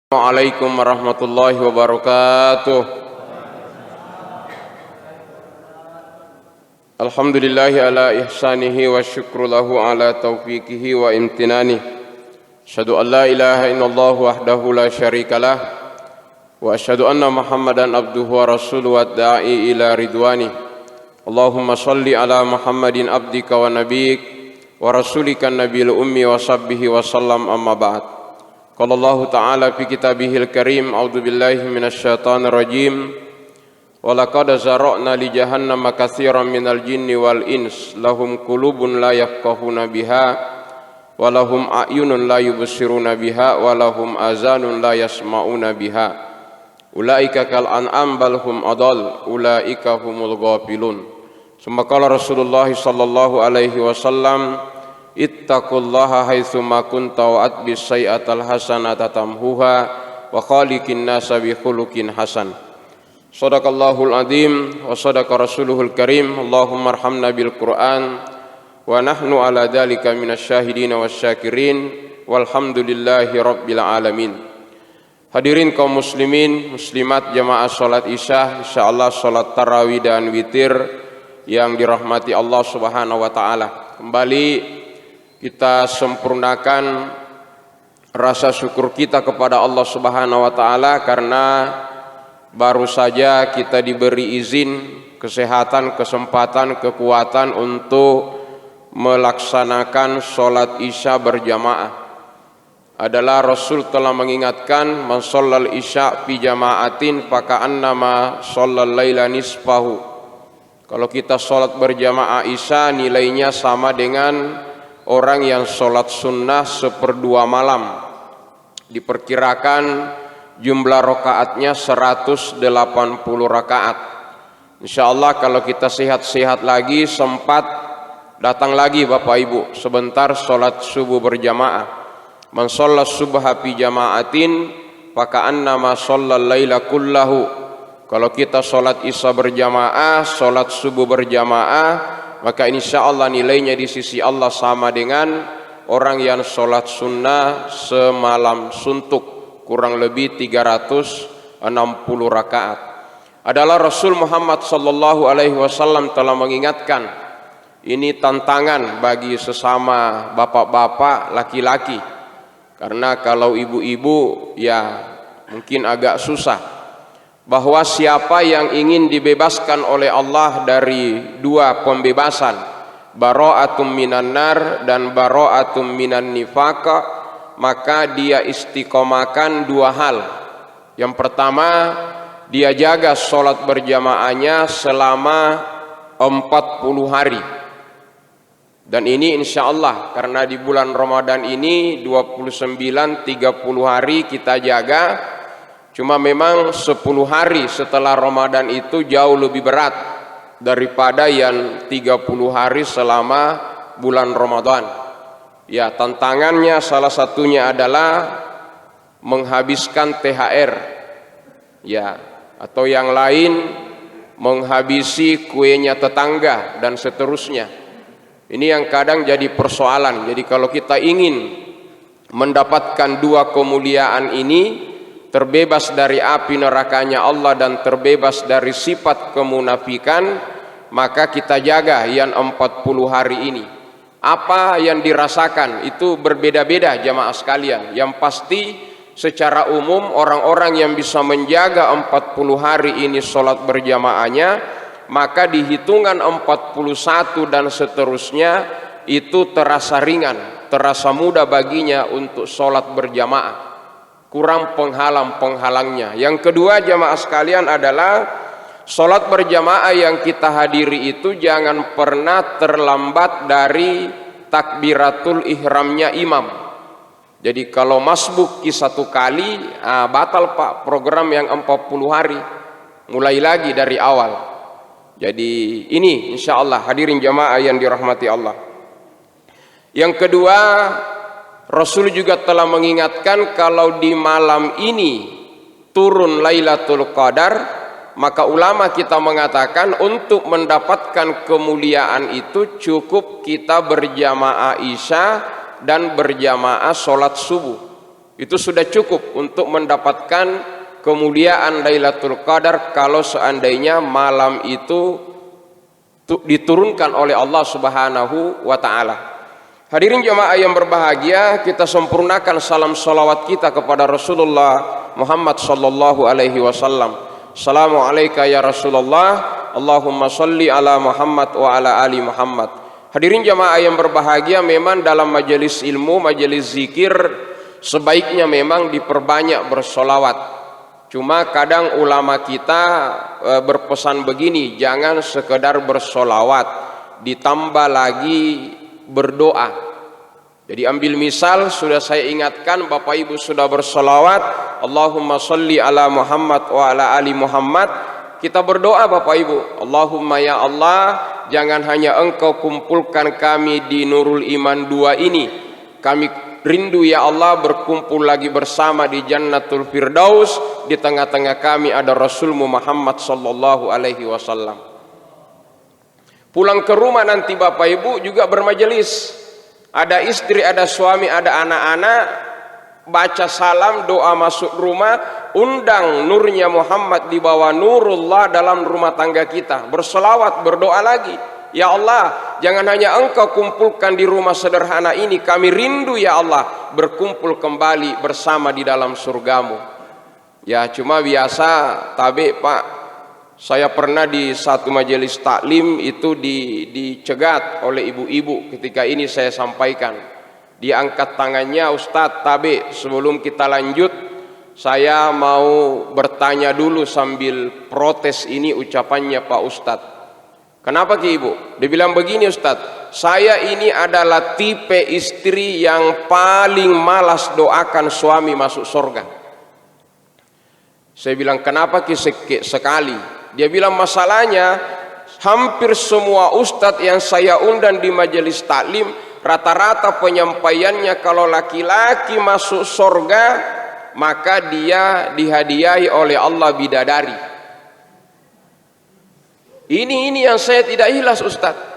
Assalamualaikum warahmatullahi wabarakatuh. Alhamdulillahi ala ihsanihi wa syukru lahu ala taufiqihi wa imtinani. Asyhadu an la ilaha illallah wahdahu la syarikalah wa asyhadu anna Muhammadan abduhu wa rasuluhu wa da'i ila ridwani. Allahumma salli ala Muhammadin abdika wa nabiyyik wa rasulika nabiyil ummi wa sahbihi wa sallam, amma ba'd. Qala Allah Ta'ala fi kitabihil karim, a'udzu billahi minasyaitonir rajim. Wa laqad zara'na li jahannama katsiran minal jinni wal ins lahum qulubun la yafqahuna biha wa lahum a'yunun la yubsiruna biha wa lahum azanun la yasma'una biha. Ulaika kal an'am bal hum adall, ulaika humul ghafilun. Summa qala Rasulullah sallallahu alaihi wasallam, ittaqullaha haitsu ma kunta wa atbis sayyi'atal hasanata tamhuha wa khaliqin nasa bi khuluqin hasan. Shadaqallahul azim wa shadaqa rasuluhul karim. Allahumma arhamna bil Qur'an wa nahnu ala dzalika minasyahidin wasyakirin walhamdulillahi rabbil alamin. Hadirin kaum muslimin muslimat jamaah salat Isya, insyaallah salat tarawih dan witir yang dirahmati Allah Subhanahu wa taala. Kembali kita sempurnakan rasa syukur kita kepada Allah Subhanahu wa taala karena baru saja kita diberi izin, kesehatan, kesempatan, kekuatan untuk melaksanakan sholat Isya berjamaah. Adalah Rasul telah mengingatkan, man shallal isya fi jama'atin faka'annama shallal laila nisfahu. Kalau kita sholat berjamaah Isya nilainya sama dengan orang yang sholat sunnah seperdua malam. Diperkirakan jumlah rakaatnya 180 rakaat. Insyaallah kalau kita sehat-sehat lagi, sempat datang lagi Bapak Ibu sebentar sholat subuh berjamaah. Man shalla subha fi jama'atin faka'annama shallal laila kullahu. Kalau kita sholat Isya berjamaah, sholat subuh berjamaah, maka insyaallah nilainya di sisi Allah sama dengan orang yang sholat sunnah semalam suntuk, kurang lebih 360 rakaat. Adalah Rasul Muhammad sallallahu alaihi wasallam telah mengingatkan, ini tantangan bagi sesama bapak-bapak laki-laki. Karena kalau ibu-ibu ya mungkin agak susah. Bahwa siapa yang ingin dibebaskan oleh Allah dari dua pembebasan, bara'atum minan nar dan bara'atum minan nifaq, maka dia istiqomahkan dua hal. Yang pertama, dia jaga sholat berjamaahnya selama 40 hari. Dan ini insya Allah karena di bulan Ramadan ini 29-30 hari kita jaga. Cuma memang 10 hari setelah Ramadan itu jauh lebih berat daripada yang 30 hari selama bulan Ramadan. Ya, tantangannya salah satunya adalah menghabiskan THR. Ya, atau yang lain menghabisi kuenya tetangga dan seterusnya. Ini yang kadang jadi persoalan. Jadi kalau kita ingin mendapatkan dua kemuliaan ini, terbebas dari api nerakanya Allah dan terbebas dari sifat kemunafikan, maka kita jaga yang 40 hari ini. Apa yang dirasakan itu berbeda-beda jamaah sekalian. Yang pasti secara umum orang-orang yang bisa menjaga 40 hari ini sholat berjamaahnya, maka di hitungan 41 dan seterusnya itu terasa ringan, terasa mudah baginya untuk sholat berjamaah. Kurang penghalang-penghalangnya. Yang kedua jamaah sekalian adalah sholat berjamaah yang kita hadiri itu jangan pernah terlambat dari takbiratul ihramnya imam. Jadi kalau masbuki satu kali, batal Pak program yang 40 hari. Mulai lagi dari awal. Jadi ini insya Allah hadirin jamaah yang dirahmati Allah. Yang kedua, Rasul juga telah mengingatkan kalau di malam ini turun Lailatul Qadar, maka ulama kita mengatakan untuk mendapatkan kemuliaan itu cukup kita berjamaah Isya dan berjamaah sholat subuh. Itu sudah cukup untuk mendapatkan kemuliaan Lailatul Qadar kalau seandainya malam itu diturunkan oleh Allah Subhanahu wa taala. Hadirin jemaah yang berbahagia, kita sempurnakan salam salawat kita kepada Rasulullah Muhammad sallallahu alaihi wasallam. Assalamualaikum ya Rasulullah, Allahumma salli ala Muhammad wa ala ali Muhammad. Hadirin jemaah yang berbahagia, memang dalam majelis ilmu, majelis zikir, sebaiknya memang diperbanyak bersolawat. Cuma kadang ulama kita berpesan begini, jangan sekedar bersolawat, ditambah lagi berdoa. Jadi ambil misal, sudah saya ingatkan, Bapak Ibu sudah bersolawat, Allahumma salli ala Muhammad wa ala ali Muhammad. Kita berdoa Bapak Ibu, Allahumma ya Allah, jangan hanya Engkau kumpulkan kami di Nurul Iman 2 ini, kami rindu ya Allah berkumpul lagi bersama di Jannatul Firdaus, di tengah-tengah kami ada Rasulmu Muhammad sallallahu alaihi wasallam. Pulang ke rumah nanti Bapak Ibu juga bermajelis, ada istri, ada suami, ada anak-anak, baca salam, doa masuk rumah, undang nurnya Muhammad di bawah nurullah dalam rumah tangga kita, berselawat, berdoa lagi, ya Allah, jangan hanya Engkau kumpulkan di rumah sederhana ini, kami rindu ya Allah berkumpul kembali bersama di dalam surgamu. Ya cuma biasa tabe Pak, saya pernah di satu majelis taklim itu dicegat oleh ibu-ibu. Ketika ini saya sampaikan, diangkat tangannya, Ustadz tabe, sebelum kita lanjut saya mau bertanya dulu sambil protes ini ucapannya Pak Ustadz. Kenapa Ki Ibu? Dia bilang begini, Ustadz, saya ini adalah tipe istri yang paling malas doakan suami masuk surga. Saya bilang kenapa Ki sekali? Dia bilang masalahnya hampir semua ustadz yang saya undang di majelis taklim, rata-rata penyampaiannya kalau laki-laki masuk surga maka dia dihadiahi oleh Allah bidadari. Ini yang saya tidak ikhlas Ustadz.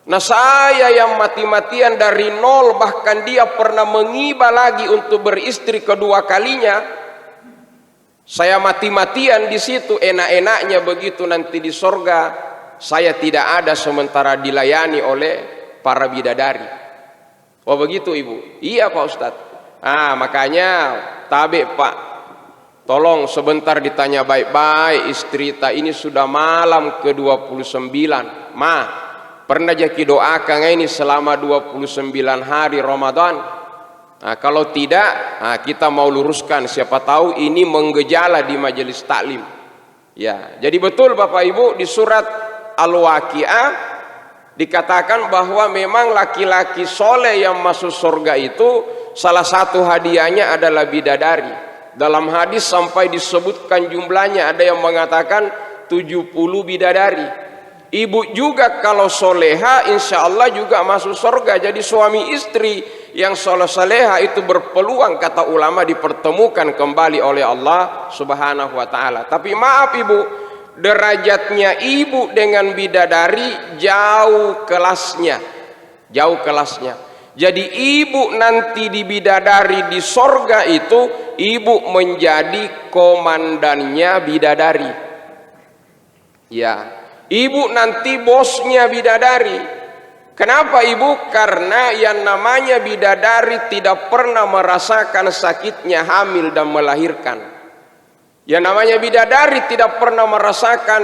Nah saya yang mati-matian dari nol, bahkan dia pernah mengiba lagi untuk beristri kedua kalinya. Saya mati-matian di situ, enak-enaknya begitu nanti di sorga saya tidak ada sementara dilayani oleh para bidadari. Oh begitu Ibu? Iya Pak Ustadz. Makanya tabe Pak, tolong sebentar ditanya baik-baik istri ta ini sudah malam ke-29. Pernah jaki doakan ini selama 29 hari Ramadan? Kalau tidak, kita mau luruskan, siapa tahu ini menggejala di majelis taklim. Ya, jadi betul Bapak Ibu, di surat Al-Waqiah dikatakan bahwa memang laki-laki soleh yang masuk surga itu salah satu hadiahnya adalah bidadari. Dalam hadis sampai disebutkan jumlahnya, ada yang mengatakan 70 bidadari. Ibu juga kalau soleha insya Allah juga masuk surga. Jadi suami istri yang soleha itu berpeluang, kata ulama, dipertemukan kembali oleh Allah Subhanahu wa ta'ala. Tapi maaf Ibu, derajatnya ibu dengan bidadari jauh kelasnya, jauh kelasnya. Jadi ibu nanti di bidadari di sorga itu ibu menjadi komandannya bidadari. Ya, ibu nanti bosnya bidadari. Kenapa Ibu? Karena yang namanya bidadari tidak pernah merasakan sakitnya hamil dan melahirkan. Yang namanya bidadari tidak pernah merasakan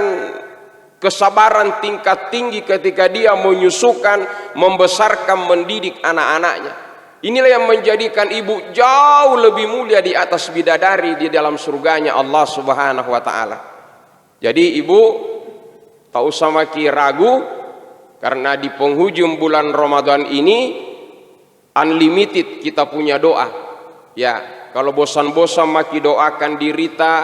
kesabaran tingkat tinggi ketika dia menyusukan, membesarkan, mendidik anak-anaknya. Inilah yang menjadikan ibu jauh lebih mulia di atas bidadari di dalam surganya Allah Subhanahu wa ta'ala. Jadi Ibu tak usah makin ragu, karena di penghujung bulan Ramadan ini unlimited kita punya doa. Ya, kalau bosan-bosan maki doakan diri ta,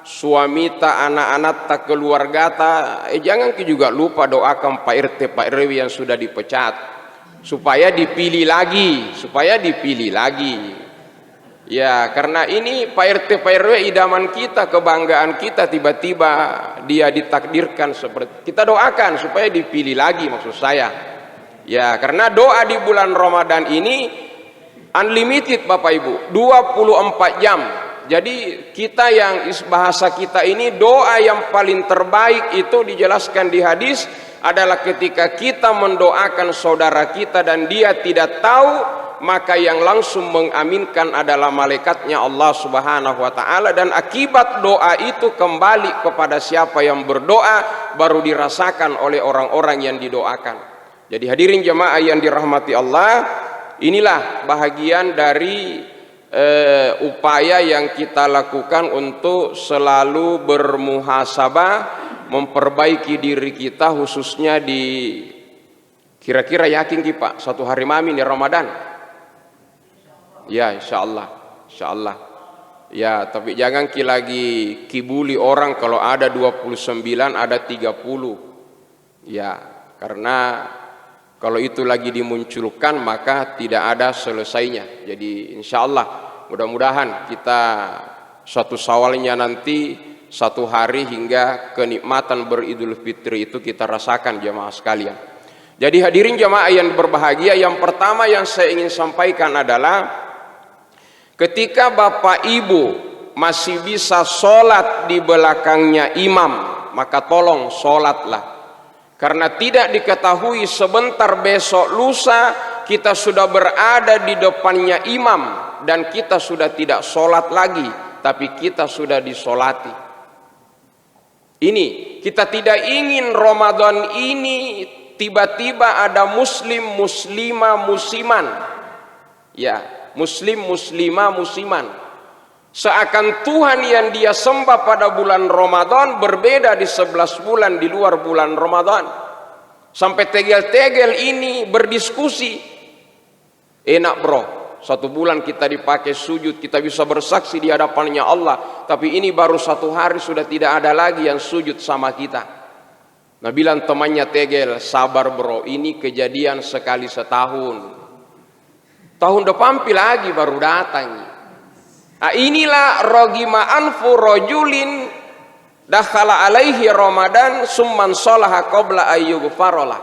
suami ta, anak-anak ta, keluarga ta, jangan juga lupa doakan Pak RT, Pak RW yang sudah dipecat supaya dipilih lagi, Ya, karena ini Pak RT, Pak RW idaman kita, kebanggaan kita, tiba-tiba dia ditakdirkan seperti kita doakan supaya dipilih lagi, maksud saya. Ya, karena doa di bulan Ramadan ini Unlimited Bapak Ibu, 24 jam. Jadi kita yang bahasa kita ini, doa yang paling terbaik itu dijelaskan di hadis adalah ketika kita mendoakan saudara kita dan dia tidak tahu, maka yang langsung mengaminkan adalah malaikatnya Allah Subhanahu wa taala, dan akibat doa itu kembali kepada siapa yang berdoa baru dirasakan oleh orang-orang yang didoakan. Jadi hadirin jemaah yang dirahmati Allah, inilah bahagian dari upaya yang kita lakukan untuk selalu bermuhasabah, memperbaiki diri kita, khususnya di kira-kira yakin Pak satu hari mamin ya Ramadan. Ya insyaallah, insyaallah. Ya tapi jangan lagi kibuli orang kalau ada 29 ada 30. Ya karena kalau itu lagi dimunculkan maka tidak ada selesainya. Jadi insya Allah mudah-mudahan kita satu Syawalnya nanti satu hari hingga kenikmatan beridul fitri itu kita rasakan jemaah sekalian. Jadi hadirin jemaah yang berbahagia, yang pertama yang saya ingin sampaikan adalah ketika Bapak Ibu masih bisa sholat di belakangnya imam, maka tolong sholatlah. Karena tidak diketahui sebentar besok lusa kita sudah berada di depannya imam dan kita sudah tidak sholat lagi, tapi kita sudah disolati. Ini kita tidak ingin Ramadan ini tiba-tiba ada muslim, muslimah, musiman. Ya, muslim, muslimah, musiman. Seakan Tuhan yang dia sembah pada bulan Ramadan berbeda di 11 bulan di luar bulan Ramadan. Sampai tegel-tegel ini berdiskusi. Enak bro, 1 bulan kita dipakai sujud, kita bisa bersaksi di hadapannya Allah. Tapi ini baru 1 hari sudah tidak ada lagi yang sujud sama kita. Nah bilang temannya tegel, sabar bro, ini kejadian sekali setahun. Tahun depan lagi baru datang. Nah, inilah rogima anfu rojulin dakhala alaihi Ramadan summan sholaha qabla ayyughfarolah.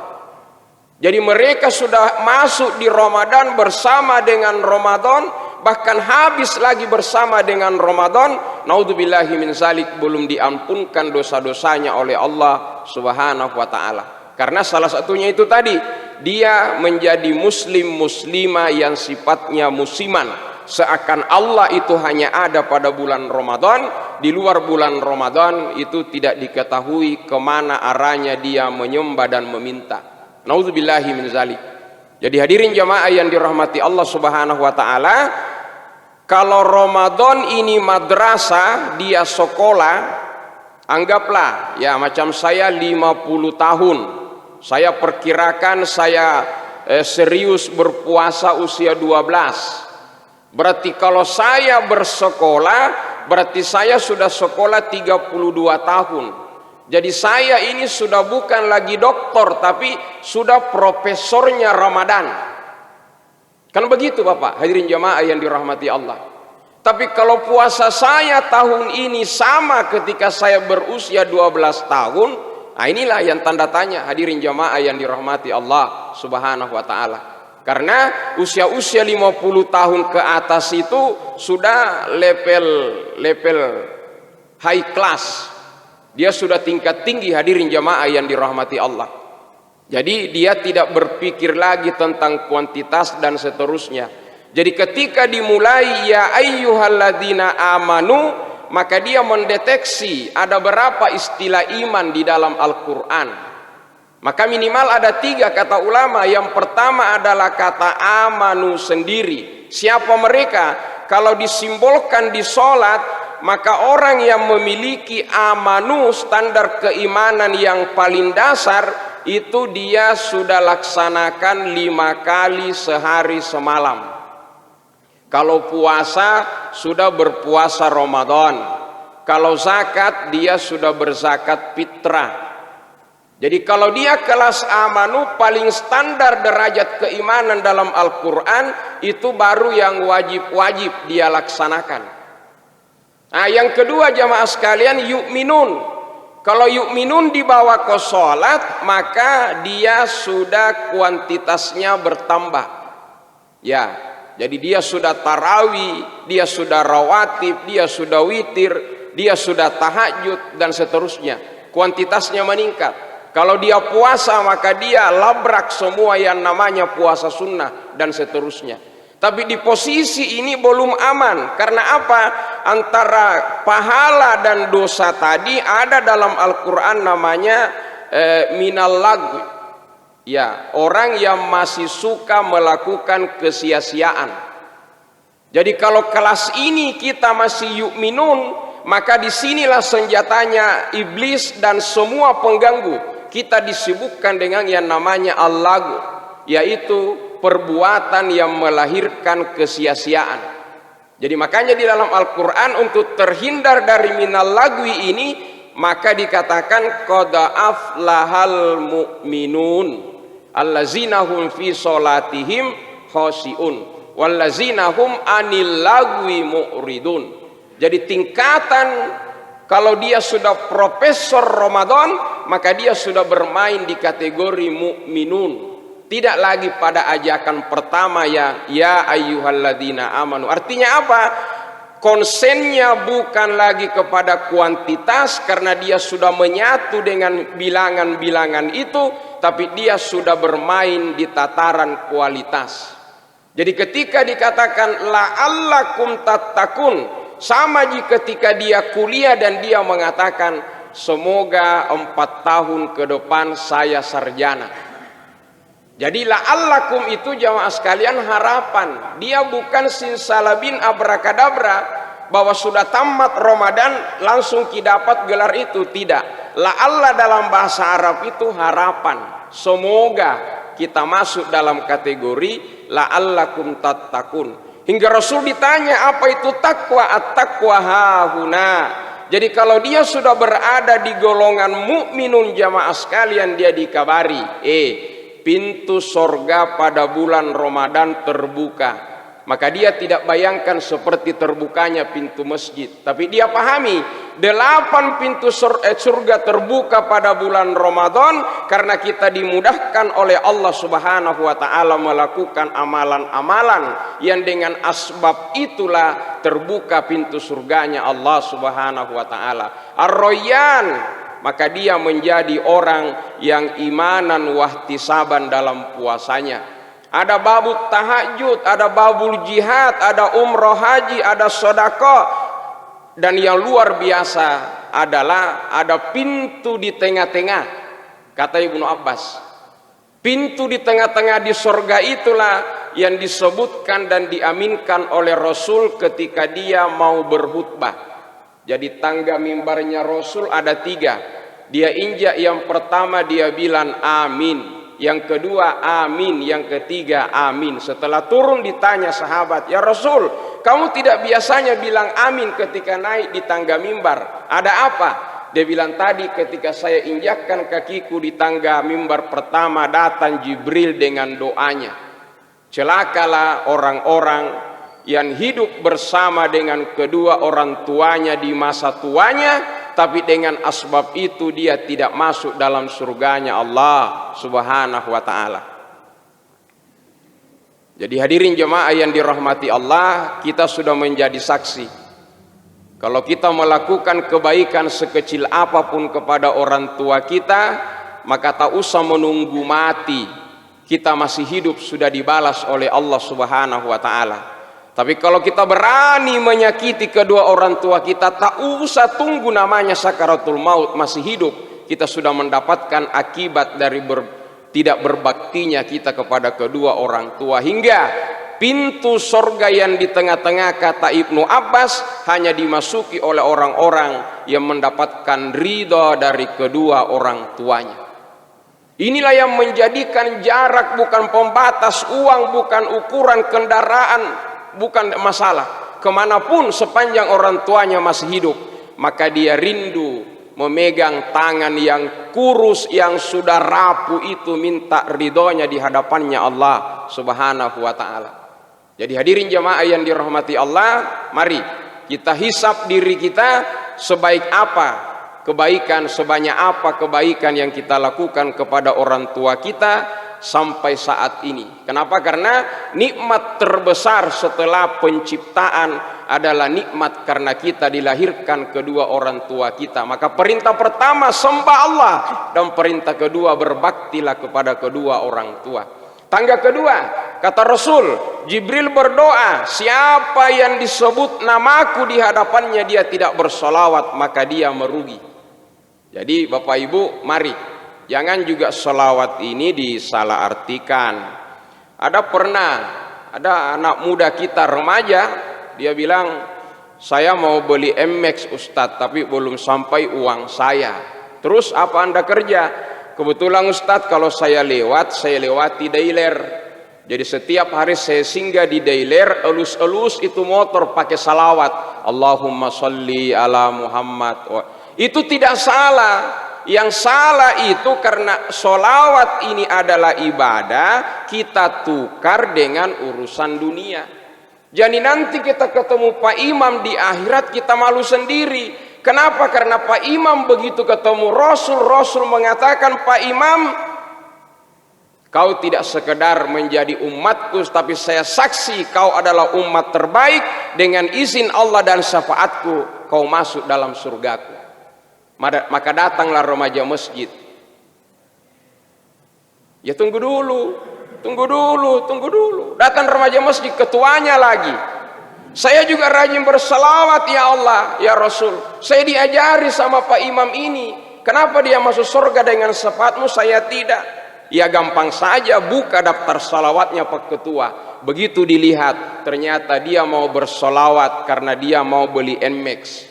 Jadi mereka sudah masuk di Ramadan bersama dengan Ramadan, bahkan habis lagi bersama dengan Ramadan, naudzubillahi min zalik, belum diampunkan dosa-dosanya oleh Allah Subhanahu wa taala. Karena salah satunya itu tadi, dia menjadi muslim muslimah yang sifatnya musiman. Seakan Allah itu hanya ada pada bulan Ramadan, di luar bulan Ramadan itu tidak diketahui kemana arahnya dia menyembah dan meminta. Nauzubillahi min zalik. Jadi hadirin jamaah yang dirahmati Allah Subhanahu wa taala, kalau Ramadan ini madrasah, dia sekolah, anggaplah ya macam saya 50 tahun. Saya perkirakan saya serius berpuasa usia 12. Berarti kalau saya bersekolah, berarti saya sudah sekolah 32 tahun. Jadi saya ini sudah bukan lagi doktor, tapi sudah profesornya Ramadan. Kan begitu Bapak, hadirin jamaah yang dirahmati Allah. Tapi kalau puasa saya tahun ini sama ketika saya berusia 12 tahun, nah inilah yang tanda tanya hadirin jamaah yang dirahmati Allah Subhanahu wa taala. Karena usia-usia 50 tahun ke atas itu sudah level high class. Dia sudah tingkat tinggi hadirin jamaah yang dirahmati Allah. Jadi dia tidak berpikir lagi tentang kuantitas dan seterusnya. Jadi ketika dimulai ya ayyuhalladzina amanu, maka dia mendeteksi ada berapa istilah iman di dalam Al-Quran. Maka minimal ada 3 kata ulama. Yang pertama adalah kata amanu sendiri. Siapa mereka? Kalau disimbolkan di sholat, maka orang yang memiliki amanu, standar keimanan yang paling dasar, itu dia sudah laksanakan 5 kali sehari semalam. Kalau puasa sudah berpuasa Ramadan. Kalau zakat dia sudah berzakat fitrah. Jadi kalau dia kelas amanu, paling standar derajat keimanan dalam Al-Quran, itu baru yang wajib-wajib dia laksanakan. Nah yang kedua jamaah sekalian, yu'minun. Kalau yu'minun dibawa ke sholat, maka dia sudah kuantitasnya bertambah. Ya, Jadi dia sudah tarawih, dia sudah rawatib, dia sudah witir, dia sudah tahajud dan seterusnya. Kuantitasnya meningkat. Kalau dia puasa maka dia labrak semua yang namanya puasa sunnah dan seterusnya. Tapi di posisi ini belum aman. Karena apa? Antara pahala dan dosa tadi ada dalam Al-Quran namanya minal lagwi. Ya, orang yang masih suka melakukan kesia-siaan. Jadi kalau kelas ini kita masih yu'minun, maka disinilah senjatanya iblis dan semua pengganggu. Kita disibukkan dengan yang namanya al-lagu, yaitu perbuatan yang melahirkan kesia-siaan. Jadi makanya di dalam Al-Quran untuk terhindar dari minal lagwi ini, maka dikatakan qad aflahal mu'minun allazina hum fi sholatihim khashi'un wallazina hum anil lagwi mu'ridun. Jadi tingkatan kalau dia sudah profesor Ramadan, maka dia sudah bermain di kategori mu'minun. Tidak lagi pada ajakan pertama ya ayyuhalladzina amanu. Artinya apa? Konsennya bukan lagi kepada kuantitas karena dia sudah menyatu dengan bilangan-bilangan itu, tapi dia sudah bermain di tataran kualitas. Jadi ketika dikatakan la'allakum tattaqun, sama ketika dia kuliah dan dia mengatakan semoga 4 tahun ke depan saya sarjana. Jadi la'allakum itu jamaah sekalian harapan. Dia bukan simsalabim abrakadabra bahwa sudah tamat Ramadan langsung kita dapat gelar itu. Tidak. La'alla dalam bahasa Arab itu harapan. Semoga kita masuk dalam kategori la'allakum tattaqun. Hingga Rasul ditanya apa itu takwa? At-taqwa hahuna. Jadi kalau dia sudah berada di golongan mukminun jamaah sekalian, dia dikabari pintu sorga pada bulan Ramadan terbuka. Maka dia tidak bayangkan seperti terbukanya pintu masjid, tapi dia pahami 8 pintu surga terbuka pada bulan Ramadan karena kita dimudahkan oleh Allah Subhanahu wa taala melakukan amalan-amalan yang dengan asbab itulah terbuka pintu surganya Allah Subhanahu wa taala. Ar-Rayyan, maka dia menjadi orang yang imanan wahtisaban dalam puasanya. Ada babul tahajud, ada babul jihad, ada umroh haji, ada sedekah, dan yang luar biasa adalah ada pintu di tengah-tengah. Kata Ibnu Abbas, pintu di tengah-tengah di surga itulah yang disebutkan dan diaminkan oleh Rasul ketika dia mau berkhutbah. Jadi tangga mimbarnya Rasul ada 3. Dia injak yang pertama dia bilang amin, yang kedua amin, yang ketiga amin. Setelah turun ditanya sahabat, ya Rasul, kamu tidak biasanya bilang amin ketika naik di tangga mimbar, ada apa? Dia bilang tadi ketika saya injakkan kakiku di tangga mimbar pertama datang Jibril dengan doanya, celakalah orang-orang yang hidup bersama dengan kedua orang tuanya di masa tuanya, tapi dengan asbab itu dia tidak masuk dalam surganya Allah Subhanahu wa ta'ala. Jadi hadirin jemaah yang dirahmati Allah, kita sudah menjadi saksi. Kalau kita melakukan kebaikan sekecil apapun kepada orang tua kita, maka tak usah menunggu mati, kita masih hidup sudah dibalas oleh Allah Subhanahu wa ta'ala. Tapi kalau kita berani menyakiti kedua orang tua kita, tak usah tunggu namanya sakaratul maut, masih hidup kita sudah mendapatkan akibat dari tidak berbaktinya kita kepada kedua orang tua. Hingga pintu surga yang di tengah-tengah, kata Ibnu Abbas, hanya dimasuki oleh orang-orang yang mendapatkan ridha dari kedua orang tuanya. Inilah yang menjadikan jarak bukan pembatas, uang bukan ukuran, kendaraan bukan masalah. Kemanapun sepanjang orang tuanya masih hidup, maka dia rindu memegang tangan yang kurus yang sudah rapuh itu, minta ridhonya di hadapannya Allah Subhanahu wa ta'ala. Jadi hadirin jamaah yang dirahmati Allah, mari kita hisap diri kita, sebaik apa kebaikan, sebanyak apa kebaikan yang kita lakukan kepada orang tua kita, sampai saat ini. Kenapa? Karena nikmat terbesar setelah penciptaan adalah nikmat karena kita dilahirkan kedua orang tua kita. Maka perintah pertama sembah Allah, dan perintah kedua berbaktilah kepada kedua orang tua. Tangga kedua, kata Rasul, Jibril berdoa, siapa yang disebut namaku di hadapannya dia tidak bersolawat, maka dia merugi. Jadi Bapak Ibu, mari jangan juga solawat ini disalah artikan. Ada anak muda kita remaja, dia bilang, saya mau beli MX Ustadz, tapi belum sampai uang saya. Terus apa Anda kerja? Kebetulan Ustadz, kalau saya lewati dealer. Jadi setiap hari saya singgah di dealer, elus-elus itu motor pakai salawat. Allahumma sholli ala Muhammad. Itu tidak salah. Yang salah itu karena sholawat ini adalah ibadah, kita tukar dengan urusan dunia. Jadi nanti kita ketemu Pak Imam di akhirat, kita malu sendiri. Kenapa? Karena Pak Imam begitu ketemu Rasul mengatakan, Pak Imam, kau tidak sekedar menjadi umatku, tapi saya saksi kau adalah umat terbaik, dengan izin Allah dan syafaatku kau masuk dalam surgaku. Maka datanglah remaja masjid. Ya tunggu dulu. Datang remaja masjid, ketuanya lagi. Saya juga rajin bersalawat ya Allah, ya Rasul. Saya diajari sama Pak Imam ini. Kenapa dia masuk surga dengan syafaatmu, saya tidak? Ya gampang saja, buka daftar salawatnya Pak Ketua. Begitu dilihat, ternyata dia mau bersalawat karena dia mau beli NMAX.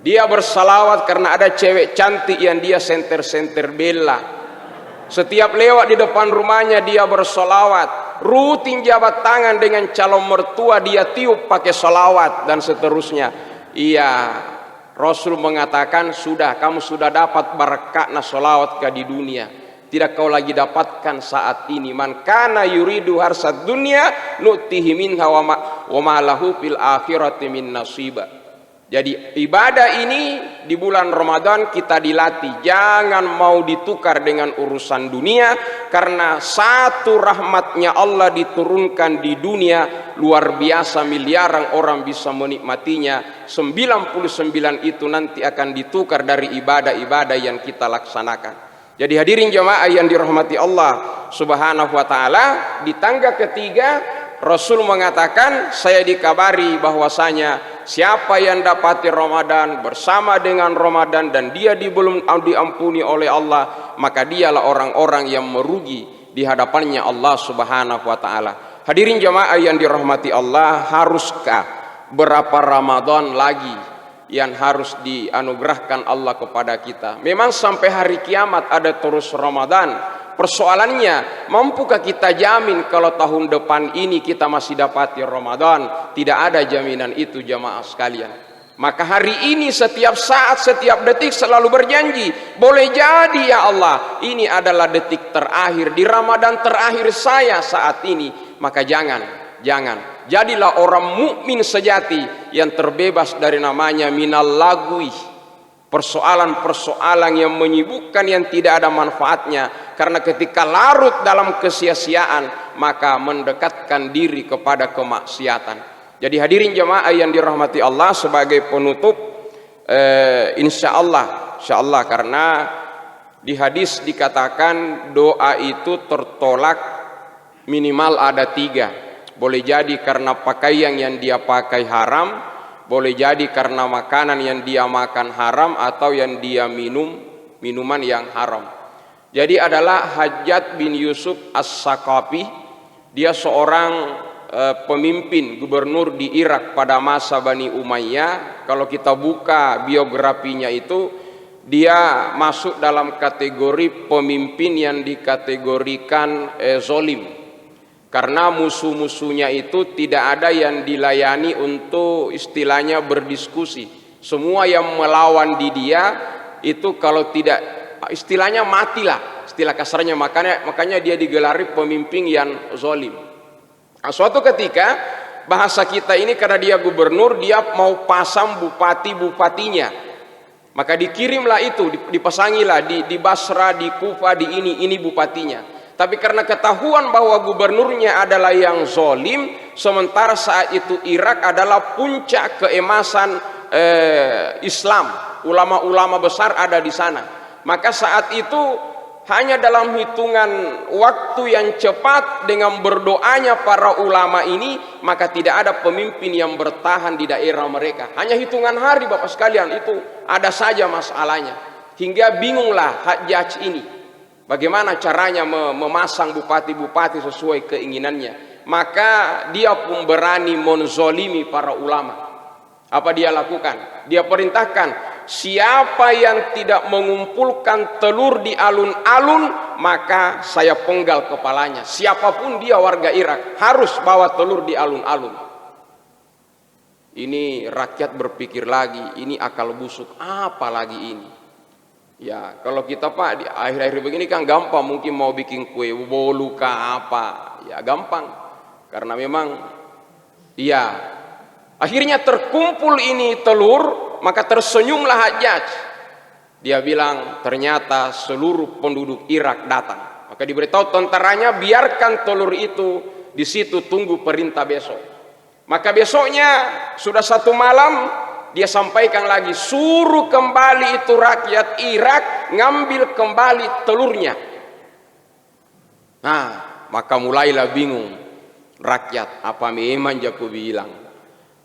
Dia bersalawat karena ada cewek cantik yang dia senter-senter bela. Setiap lewat di depan rumahnya dia bersolawat. Rutin jabat tangan dengan calon mertua dia tiup pakai solawat dan seterusnya. Iya, Rasul mengatakan, sudah, kamu sudah dapat barakatna solawat di dunia. Tidak kau lagi dapatkan saat ini. Man kana yuridu harsad dunya nu'tihi minha wa ma lahu fil akhirati min nasiba. Jadi ibadah ini di bulan Ramadan kita dilatih, jangan mau ditukar dengan urusan dunia, karena satu rahmatnya Allah diturunkan di dunia luar biasa, miliaran orang bisa menikmatinya. 99 itu nanti akan ditukar dari ibadah-ibadah yang kita laksanakan. Jadi hadirin jamaah yang dirahmati Allah Subhanahu wa taala, di tangga ketiga Rasul mengatakan, saya dikabari bahwasanya siapa yang dapati Ramadan bersama dengan Ramadan dan dia belum diampuni oleh Allah, maka dialah orang-orang yang merugi di hadapannya Allah Subhanahu wa taala. Hadirin jamaah yang dirahmati Allah, haruskah berapa Ramadan lagi yang harus dianugerahkan Allah kepada kita? Memang sampai hari kiamat ada terus Ramadan. Persoalannya, mampukah kita jamin kalau tahun depan ini kita masih dapati Ramadan? Tidak ada jaminan itu jamaah sekalian. Maka hari ini setiap saat, setiap detik selalu berjanji, boleh jadi ya Allah, ini adalah detik terakhir di Ramadan terakhir saya saat ini. Maka jangan. Jadilah orang mukmin sejati yang terbebas dari namanya minal lagwi, persoalan-persoalan yang menyibukkan yang tidak ada manfaatnya. Karena ketika larut dalam kesia-siaan, maka mendekatkan diri kepada kemaksiatan. Jadi hadirin jamaah yang dirahmati Allah, sebagai penutup, insya Allah karena di hadis dikatakan doa itu tertolak minimal ada 3. Boleh jadi karena pakaian yang dia pakai haram, boleh jadi karena makanan yang dia makan haram, atau yang dia minum minuman yang haram. Jadi adalah Hajjaj bin Yusuf As-Saqafi. Dia seorang pemimpin gubernur di Irak pada masa Bani Umayyah. Kalau kita buka biografinya itu, dia masuk dalam kategori pemimpin yang dikategorikan zolim. Karena musuh-musuhnya itu tidak ada yang dilayani untuk istilahnya berdiskusi. Semua yang melawan di dia itu kalau tidak, istilahnya matilah, istilah kasarnya. Makanya dia digelari pemimpin yang zolim. Nah, suatu ketika bahasa kita ini, karena dia gubernur, dia mau pasang bupati-bupatinya, maka dikirimlah itu, dipasangilah di Basra, di Kufah, di ini bupatinya. Tapi karena ketahuan bahwa gubernurnya adalah yang zolim, sementara saat itu Irak adalah puncak keemasan Islam, ulama-ulama besar ada di sana, maka saat itu hanya dalam hitungan waktu yang cepat dengan berdoanya para ulama ini, maka tidak ada pemimpin yang bertahan di daerah mereka. Hanya hitungan hari Bapak sekalian, itu ada saja masalahnya. Hingga bingunglah Hajjaj ini, bagaimana caranya memasang bupati-bupati sesuai keinginannya. Maka dia pun berani menzolimi para ulama. Apa dia lakukan? Dia perintahkan, siapa yang tidak mengumpulkan telur di alun-alun, maka saya penggal kepalanya. Siapapun dia warga Irak harus bawa telur di alun-alun. Ini rakyat berpikir lagi, ini akal busuk apa lagi ini? Ya kalau kita Pak di akhir-akhir begini kan gampang, mungkin mau bikin kue bolu kah apa, ya gampang. Karena memang ya akhirnya terkumpul ini telur, maka tersenyumlah Hajjaj. Dia bilang ternyata seluruh penduduk Irak datang. Maka diberitahu tentaranya, biarkan telur itu di situ, tunggu perintah besok. Maka besoknya sudah satu malam dia sampaikan lagi, suruh kembali itu rakyat Irak ngambil kembali telurnya. Nah, maka mulailah bingung rakyat, apa memang Jaku bilang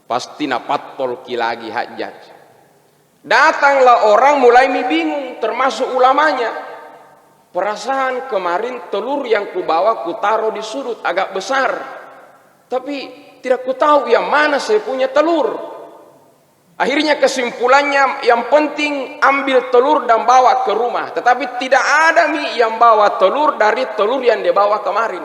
pasti napatol lagi Hajjaj. Datanglah orang mulai bingung, termasuk ulamanya. Perasaan kemarin telur yang kubawa kutaruh di sudut agak besar, tapi tidak kutahu yang mana saya punya telur. Akhirnya kesimpulannya yang penting ambil telur dan bawa ke rumah. Tetapi tidak ada yang bawa telur dari telur yang dia bawa kemarin.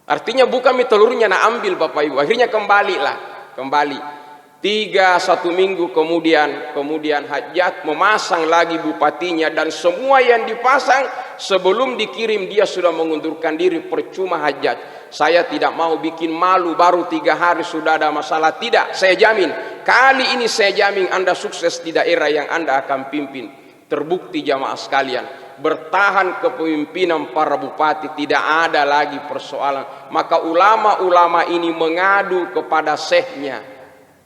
Artinya bukan telurnya nak ambil Bapak Ibu. Akhirnya kembali. 1 minggu kemudian Hajjaj memasang lagi bupatinya, dan semua yang dipasang sebelum dikirim dia sudah mengundurkan diri. Percuma Hajjaj, saya tidak mau bikin malu, baru 3 hari sudah ada masalah. Tidak, saya jamin kali ini, saya jamin Anda sukses di daerah yang Anda akan pimpin. Terbukti jamaah sekalian, bertahan kepemimpinan para bupati, tidak ada lagi persoalan. Maka ulama-ulama ini mengadu kepada syekhnya,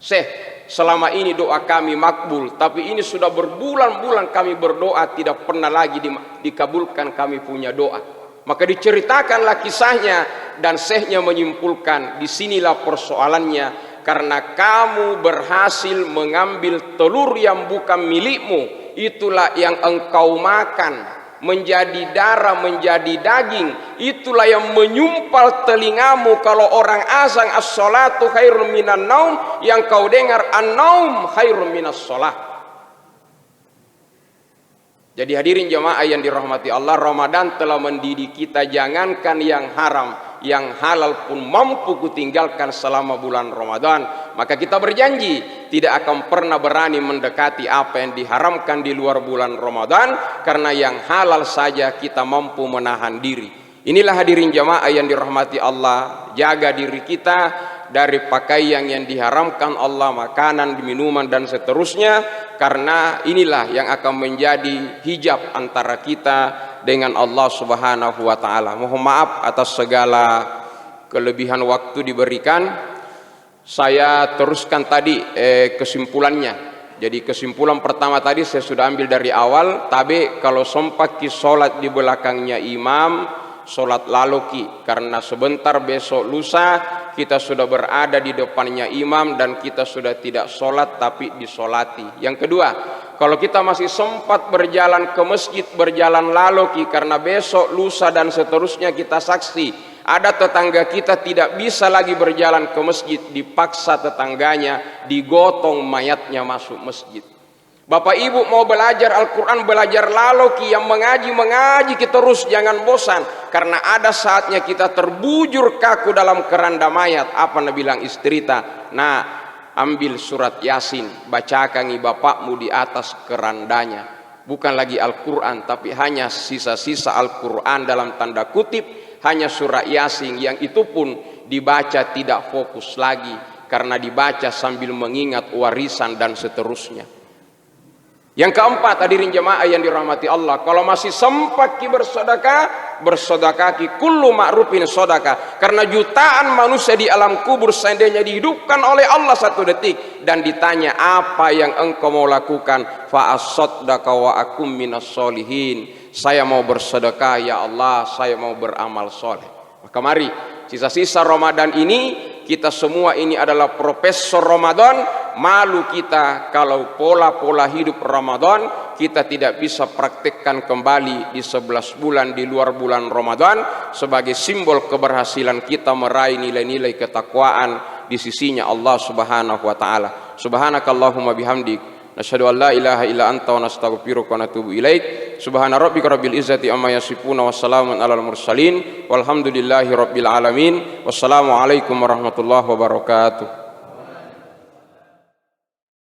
Syekh, selama ini doa kami makbul, tapi ini sudah berbulan-bulan kami berdoa tidak pernah lagi dikabulkan kami punya doa. Maka diceritakanlah kisahnya, dan syekhnya menyimpulkan, disinilah persoalannya. Karena kamu berhasil mengambil telur yang bukan milikmu, itulah yang engkau makan, menjadi darah, menjadi daging. Itulah yang menyumpal telingamu kalau orang azan as-salatu khairun minan naum, yang kau dengar an-naum khairun minas shalah. Jadi hadirin jemaah yang dirahmati Allah, Ramadan telah mendidik kita, jangankan yang haram, yang halal pun mampu kutinggalkan selama bulan Ramadan. Maka kita berjanji tidak akan pernah berani mendekati apa yang diharamkan di luar bulan Ramadan, karena yang halal saja kita mampu menahan diri. Inilah hadirin jamaah yang dirahmati Allah, jaga diri kita dari pakaian yang diharamkan Allah, makanan, minuman dan seterusnya, karena inilah yang akan menjadi hijab antara kita dengan Allah Subhanahu wa taala. Mohon maaf atas segala kelebihan waktu diberikan. Saya teruskan tadi kesimpulannya. Jadi kesimpulan pertama tadi saya sudah ambil dari awal, tapi kalau sempat sholat di belakangnya imam, sholat laloki, karena sebentar besok lusa kita sudah berada di depannya imam dan kita sudah tidak sholat tapi disolati. Yang kedua, kalau kita masih sempat berjalan ke masjid, berjalan laloki, karena besok lusa dan seterusnya kita saksi ada tetangga kita tidak bisa lagi berjalan ke masjid, dipaksa tetangganya digotong mayatnya masuk masjid. Bapak Ibu mau belajar Al-Quran, belajar laloki, yang mengaji terus, jangan bosan. Karena ada saatnya kita terbujur kaku dalam keranda mayat. Apa Nabi bilang istri ta? Nah, ambil surat Yasin, bacakan bapakmu di atas kerandanya. Bukan lagi Al-Quran, tapi hanya sisa-sisa Al-Quran dalam tanda kutip, hanya surat Yasin, yang itu pun dibaca tidak fokus lagi, karena dibaca sambil mengingat warisan dan seterusnya. Yang keempat, hadirin jemaah yang dirahmati Allah, kalau masih sempat bersedekah, bersedekah ki kullu ma'rufin sedekah. Karena jutaan manusia di alam kubur seandainya dihidupkan oleh Allah satu detik dan ditanya apa yang engkau mau lakukan, fa asaddaqa wa akum minas solihin, saya mau bersedekah ya Allah, saya mau beramal soleh. Maka mari sisa-sisa Ramadan ini kita semua ini adalah profesor Ramadan. Malu kita kalau pola-pola hidup Ramadan kita tidak bisa praktekkan kembali di 11 bulan di luar bulan Ramadan sebagai simbol keberhasilan kita meraih nilai-nilai ketakwaan di sisinya Allah Subhanahu wa taala. Subhanakallahumma bihamdik, nasyhadu an la ilaha illa anta wa nastaghfiruka wa natubu ilaik. Subhana rabbika rabbil izzati amma yasifun wa salamun alal mursalin walhamdulillahi rabbil alamin. Wassalamu alaikum warahmatullahi wabarakatuh.